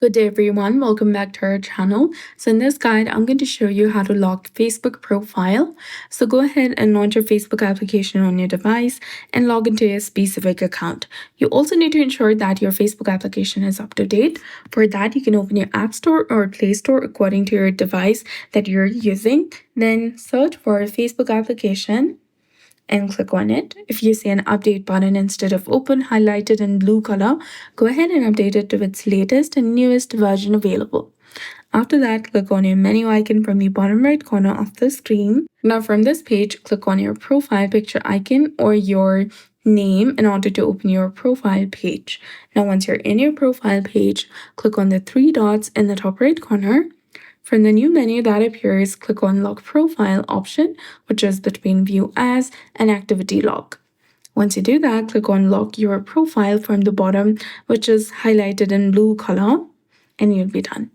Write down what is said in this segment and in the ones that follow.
Good day everyone, welcome back to our channel. So in this guide, I'm going to show you how to lock Facebook profile. So go ahead and launch your Facebook application on your device and log into a specific account. You also need to ensure that your Facebook application is up to date. For that, you can open your App Store or Play Store according to your device that you're using. Then search for a Facebook application and click on it. If you see an update button instead of open highlighted in blue color, go ahead and update it to its latest and newest version available. After that, click on your menu icon from the bottom right corner of the screen. Now from this page, click on your profile picture icon or your name in order to open your profile page. Now once you're in your profile page, click on the three dots in the top right corner. From the new menu that appears, click on Lock Profile option, which is between View As and Activity Lock. Once you do that, click on Lock Your Profile from the bottom, which is highlighted in blue color, and you'll be done.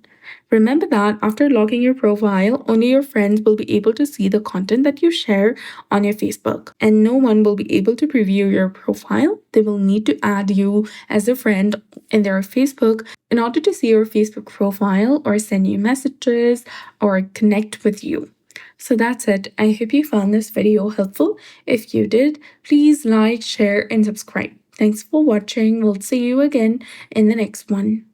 Remember that after locking your profile, only your friends will be able to see the content that you share on your Facebook, and no one will be able to preview your profile. They will need to add you as a friend in their Facebook in order to see your Facebook profile or send you messages or connect with you. So that's it. I hope you found this video helpful. If you did, please like, share, and subscribe. Thanks for watching. We'll see you again in the next one.